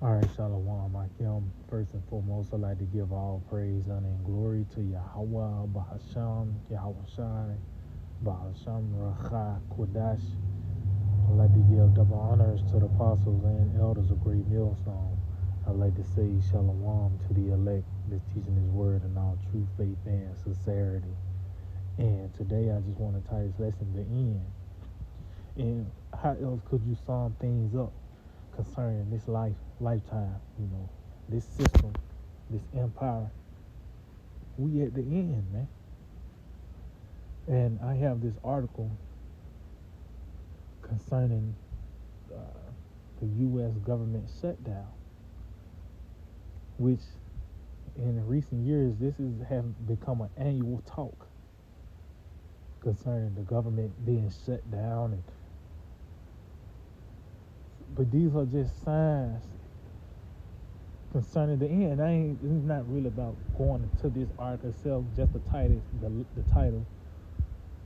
All right, Shalom, Akim. First and foremost, I'd like to give all praise, honor, and glory to Yahweh, Bahasham, Yahweh Shai, Bahasham, Racha, Kodash. I'd like to give double honors to the apostles and elders of Great Millstone. I'd like to say Shalom to the elect that's teaching His word in all true faith and sincerity. And today I just want to tie this lesson to the end. And how else could you sum things up concerning this lifetime, this system, this empire? We at the end, man. And I have this article concerning uh, the U.S. government shutdown, which in recent years this have become an annual talk concerning the government being shut down. But these are just signs concerning the end. It's not really about going into this article itself. Just the title, the title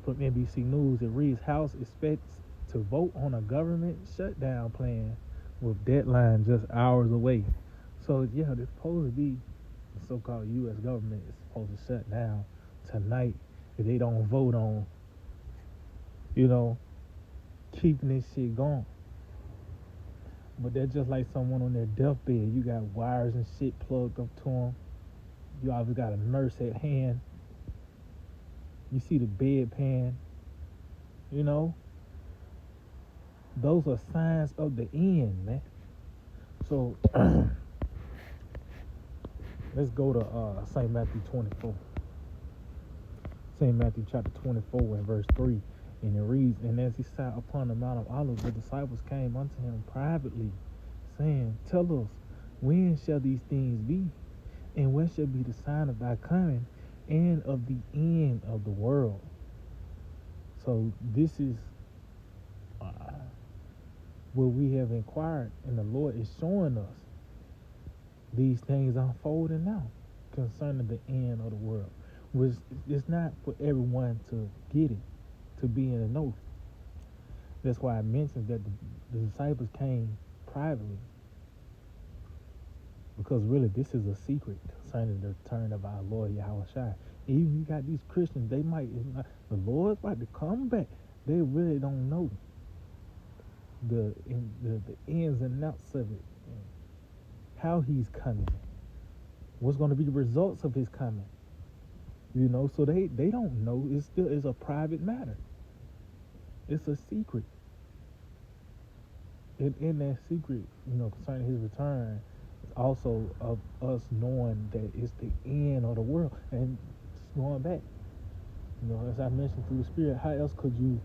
from NBC News. It reads: House expects to vote on a government shutdown plan with deadline just hours away. So yeah, this supposed to be the so-called U.S. government is supposed to shut down tonight if they don't vote on, keeping this shit going. But they're just like someone on their deathbed. You got wires and shit plugged up to them. You always got a nurse at hand. You see the bedpan. Those are signs of the end, man. So let's go to St. Matthew 24. St. Matthew chapter 24 and verse 3. And it reads, And as he sat upon the Mount of Olives, the disciples came unto him privately, saying, Tell us, when shall these things be? And what shall be the sign of thy coming and of the end of the world? So this is what we have inquired, and the Lord is showing us these things unfolding now concerning the end of the world. Which it's not for everyone to get it, to be in the know. That's why I mentioned that the disciples came privately, because really this is a secret concerning the return of our Lord Yahweh Shai. Even you got these Christians, the Lord's about to come back. They really don't know the ins and outs of it, how he's coming, what's going to be the results of his coming. So they don't know. It still is a private matter. It's a secret. In that secret, concerning his return, it's also of us knowing that it's the end of the world. And just going back, as I mentioned through the Spirit, how else could you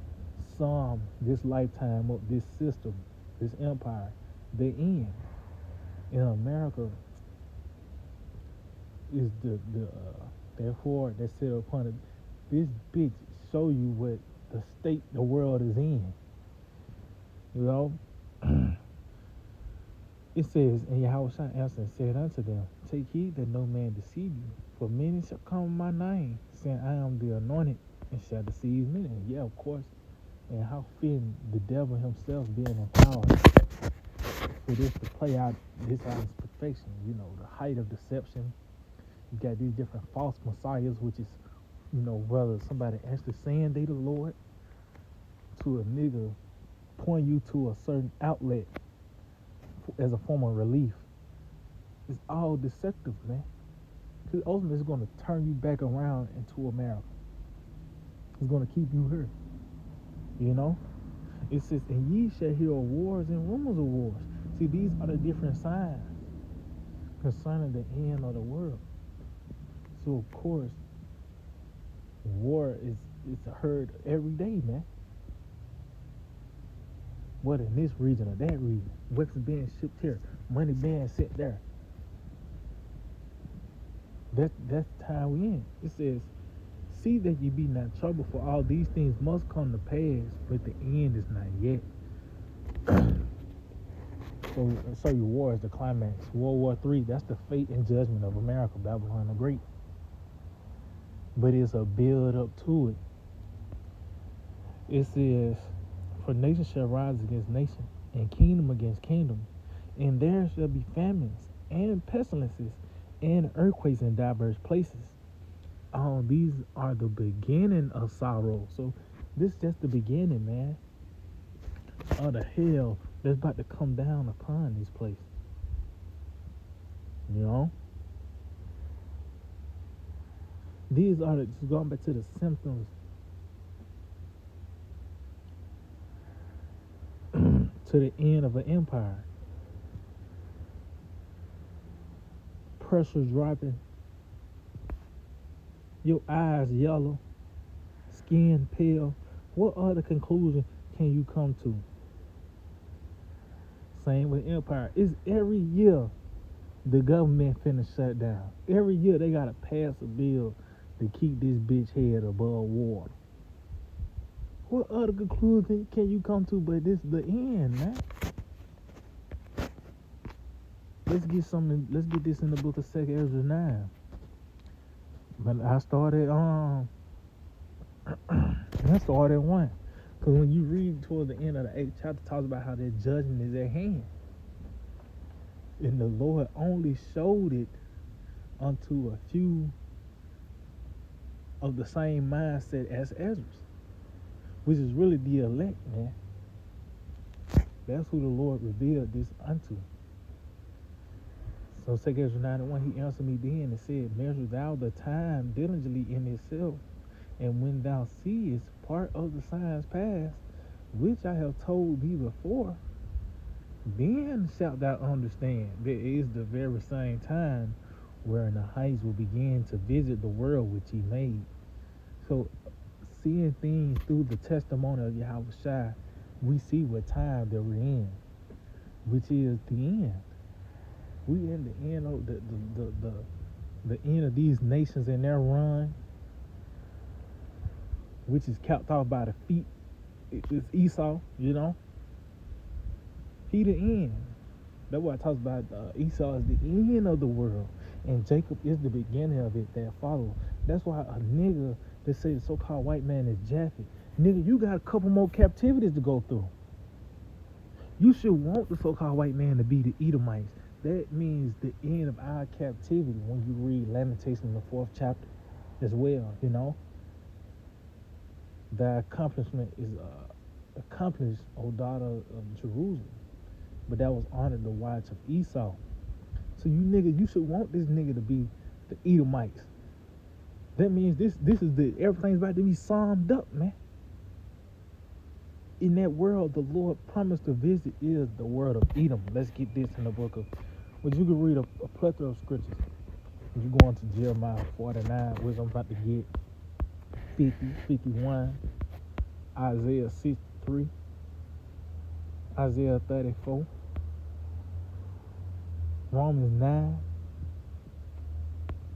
sum this lifetime up, this system, this empire, the end? In America is therefore that sit upon it. This bitch show you what the state the world is in. It says, And Yahweh shall answer and said unto them, Take heed that no man deceive you, for many shall come in my name, saying, I am the anointed, and shall deceive many. And yeah, of course. And how fitting the devil himself being empowered for this to play out this out its perfection. The height of deception. You got these different false messiahs, which is, whether somebody actually saying they the Lord, to a nigga point you to a certain outlet as a form of relief. It's all deceptive, man. Because ultimately it's going to turn you back around into America. It's going to keep you here. It says, And ye shall hear of wars and rumors of wars. See, these are the different signs concerning the end of the world. So of course, war is heard every day, man. Whether in this region or that region, weapons being shipped here, money being sent there. That's the time we in. It says, See that ye be not troubled, for all these things must come to pass, but the end is not yet. So your war is the climax. World War III, that's the fate and judgment of America, Babylon the Great. But it's a build up to it. It says, For nation shall rise against nation, and kingdom against kingdom, And there shall be famines and pestilences and earthquakes in diverse places. All these are the beginning of sorrow. So this is just the beginning, man, of the hell that's about to come down upon this place. You know? These are just going back to the symptoms to the end of an empire. Pressure dropping, your eyes yellow, skin pale. What other conclusion can you come to? Same with empire. It's every year the government finna shut down. Every year they gotta pass a bill to keep this bitch head above water. What other conclusion can you come to but this the end, man? Let's get this in the book of 2 Ezra 9. But I started I started 1. Because when you read toward the end of the 8th chapter, it talks about how that judgment is at hand. And the Lord only showed it unto a few of the same mindset as Ezra, which is really the elect, man. That's who the Lord revealed this unto. So 2 Ezra 9:1, he answered me then and said, measure thou the time diligently in itself, and when thou seest part of the signs past, which I have told thee before, then shalt thou understand there is the very same time wherein the heights will begin to visit the world which he made. So seeing things through the testimony of Yahushua, we see what time that we're in, which is the end. We in the end of the end of these nations in their run, which is capped off by the feet. It's Esau, you know. He the end. That's what it talks about. Esau is the end of the world, and Jacob is the beginning of it that follows. That's why a nigga that say the so-called white man is Japhet. Nigga, you got a couple more captivities to go through. You should want the so-called white man to be the Edomites. That means the end of our captivity when you read Lamentations in the 4th chapter as well, you know. Thy accomplishment is accomplished, O daughter of Jerusalem. But that was honored the watch of Esau. So you should want this nigga to be the Edomites. That means this is everything's about to be summed up, man. In that world, the Lord promised to visit is the world of Edom. Let's get this in the book of, which you can read a plethora of scriptures. You go on to Jeremiah 49, which I'm about to get, 50, 51, Isaiah 63, Isaiah 34, Romans 9,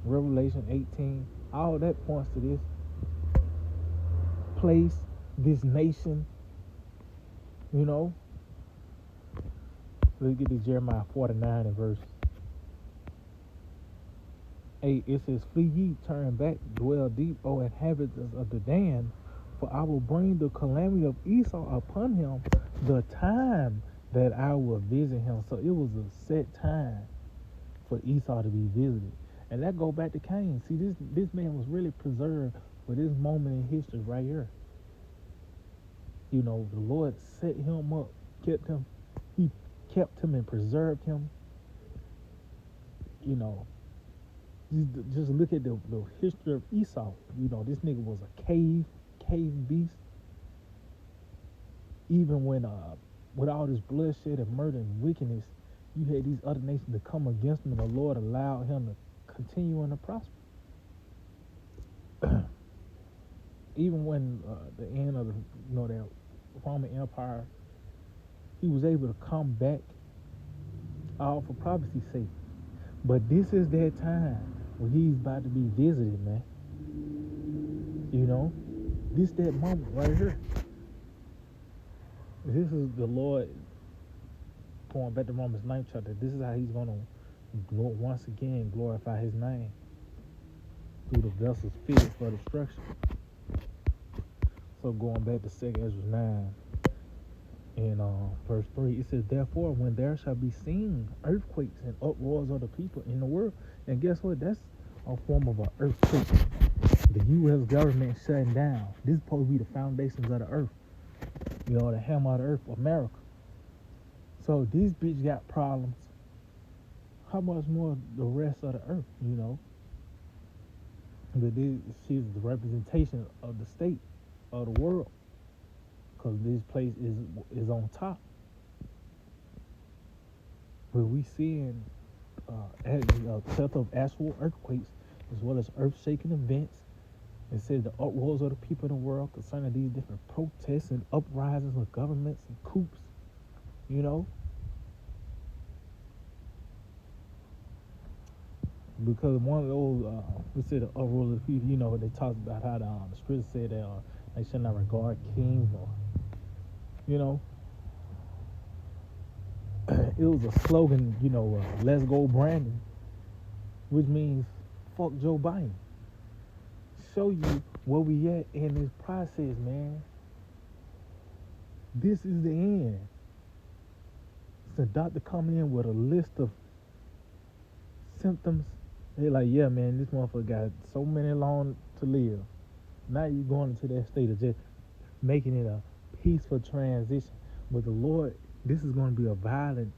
Revelation 18. All that points to this place, this nation, you know. Let's get to Jeremiah 49 and verse 8. It says, flee ye, turn back, dwell deep, O inhabitants of the Dan, for I will bring the calamity of Esau upon him, the time that I will visit him. So it was a set time for Esau to be visited. And that go back to Cain. See, this man was really preserved for this moment in history right here. You know, the Lord set him up, kept him. He kept him and preserved him. You know, just look at the history of Esau. You know, this nigga was a cave beast. Even when with all this bloodshed and murder and wickedness, you had these other nations to come against him, and the Lord allowed him to continue and to prosper. Even when the end of that Roman Empire, he was able to come back, all for prophecy's sake. But this is that time when he's about to be visited, man. You know, this that moment right here. This is the Lord going back to Romans 9th chapter. This is how he's going to once again glorify his name through the vessels fitted for destruction. So going back to 2 Ezra 9, in verse 3. It says, therefore, when there shall be seen earthquakes and uproars of the people in the world, and guess what? That's a form of an earthquake. The U.S. government shutting down. This is supposed to be the foundations of the earth. You know, the hammer of the earth, America. So these bitch got problems. How much more the rest of the earth, you know? But she's the representation of the state, of the world. Because this place is on top. But we seeing a plethora of actual earthquakes as well as earth-shaking events. It says the uproars of the people in the world concerning these different protests and uprisings of governments and coups, you know. Because one of those, we said the uproars of the people, you know, they talked about how the scripture said that they should not regard kings or, you know. It was a slogan, you know, let's go Brandon, which means fuck Joe Biden. Show you where we at in this process, man. This is the end. It's a doctor coming in with a list of symptoms. They're like, yeah, man, this motherfucker got so many long to live. Now you're going into that state of just making it a peaceful transition. But the Lord, this is going to be a violent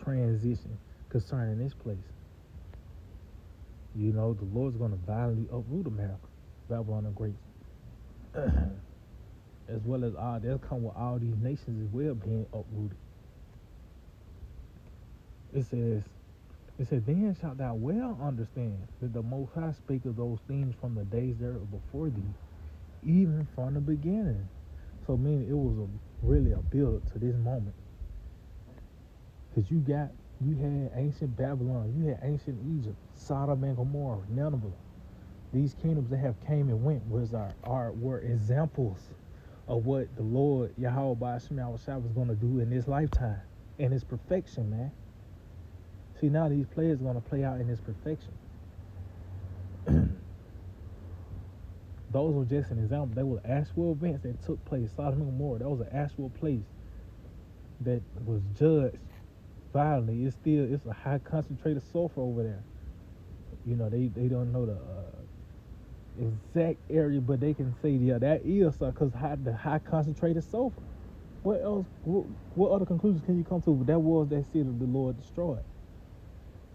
transition concerning this place. You know, the Lord's going to violently uproot America, Babylon the Great. As well as they'll come with all these nations as well being uprooted. It says, then shalt thou well understand that the Most High spake of those things from the days that were before thee, even from the beginning. So meaning it was really a build to this moment. Because you had ancient Babylon, you had ancient Egypt, Sodom and Gomorrah, Nineveh. These kingdoms that have came and went were examples of what the Lord Yahweh Ba'ashim Yahushua was going to do in this lifetime, in his perfection, man. See, now these players are going to play out in his perfection. Those were just an example. They were actual events that took place. Sodom and Gomorrah, that was an actual place that was judged violently. It's a high concentrated sulfur over there. You know, they don't know the exact area, but they can say, yeah, that is because the high concentrated sulfur. What else? What other conclusions can you come to? But that was that city the Lord destroyed.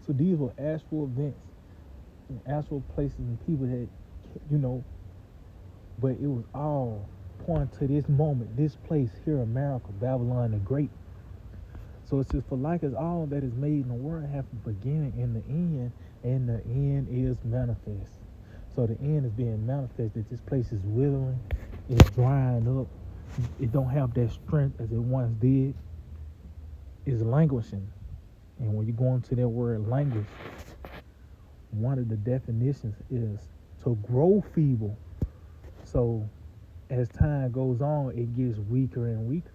So these were actual events, and actual places and people that, you know, but it was all pointing to this moment, this place here, America, Babylon the Great. So it says, for like as all that is made in the world have a beginning and the end is manifest. So the end is being manifested. This place is withering, it's drying up, it don't have that strength as it once did. It's languishing. And when you go into that word language, one of the definitions is to grow feeble. So as time goes on, it gets weaker and weaker.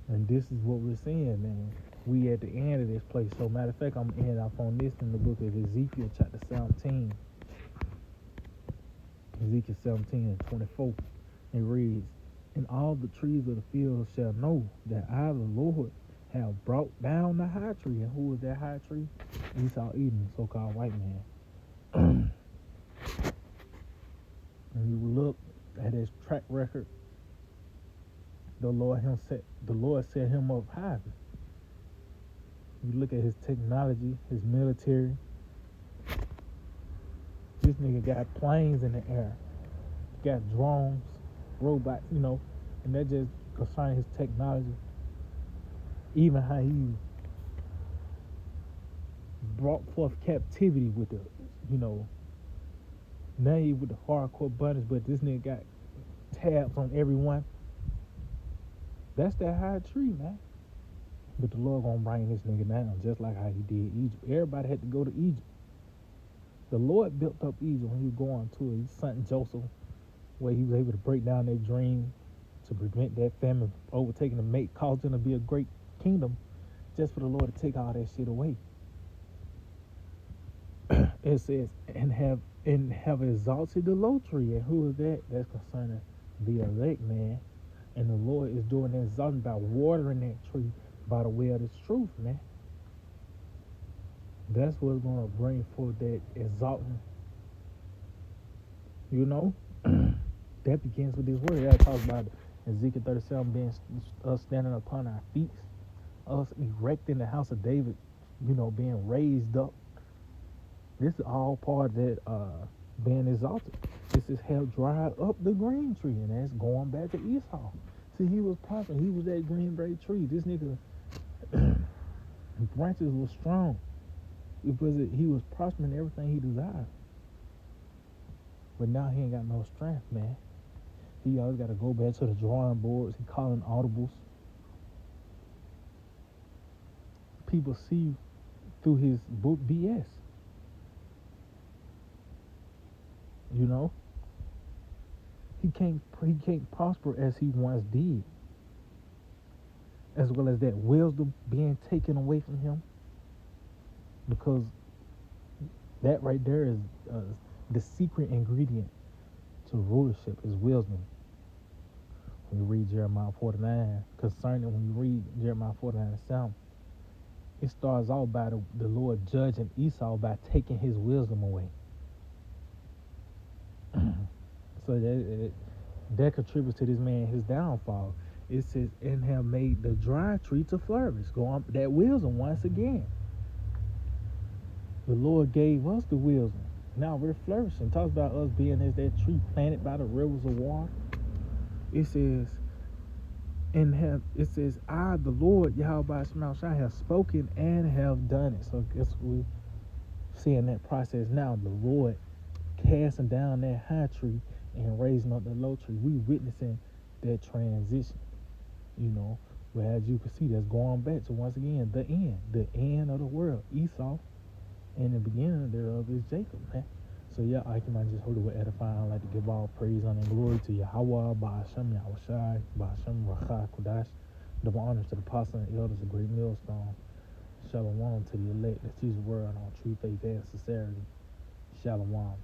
And this is what we're seeing, man. We at the end of this place. So matter of fact, I'm going to end off on this in the book of Ezekiel chapter 17. Ezekiel 17 and 24. It reads, and all the trees of the field shall know that I, the Lord, have brought down the high tree. And who is that high tree? Esau Edom, so-called white man. And you look at his track record, the Lord set him up high. You look at his technology, his military. This nigga got planes in the air, got drones, robots, you know, and that just concerning his technology. Even how he brought forth captivity with the, you know, now he with the hardcore buttons, but this nigga got tabs on everyone. That's that high tree, man. But the Lord gonna bring this nigga down just like how he did Egypt. Everybody had to go to Egypt. The Lord built up Egypt when he was going to it. He sent Joseph, where he was able to break down their dream to prevent that famine overtaking the mate, caused them to be a great kingdom, just for the Lord to take all that shit away. It says, and have exalted the low tree. And who is that? That's concerning the elect, man. And the Lord is doing that exalting by watering that tree by the way of this truth, man. That's what's going to bring forth that exalting, you know. That begins with this word. That talks about Ezekiel 37 being us standing upon our feet, us erecting the house of David, being raised up. This is all part of that being exalted. This is help dry up the green tree, and that's going back to Esau. See, he was prospering. He was that greenberry tree. This nigga branches was strong because he was prospering everything he desired. But now he ain't got no strength, man. He always got to go back to the drawing boards. He calling audibles. People see through his book BS. You know, he can't prosper as he once did. As well as that wisdom being taken away from him, because that right there is the secret ingredient to rulership is wisdom. When you read Jeremiah 49, when you read Jeremiah 49:7, it starts out by the Lord judging Esau by taking his wisdom away. So that contributes to this man his downfall. It says, and have made the dry tree to flourish. Go on that wisdom once again. The Lord gave us the wisdom. Now we're flourishing. Talks about us being as that tree planted by the rivers of water. It says, I, the Lord, Yahweh Shai, have spoken and have done it. So guess we seeing that process now. The Lord casting down that high tree and raising up the low tree. We witnessing that transition. But as you can see, that's going back to once again the end of the world. Esau, and the beginning thereof is Jacob, man. So yeah, I can just hold it with edifying. I'd like to give all praise, honor, and glory to Yahweh, Ba'ashem, Yahushai, Ba'ashem, Racha, Kodash. Double honors to the apostles and elders of Great Millstone. Shalom to the elect that teach the word on true faith and sincerity. Shalom.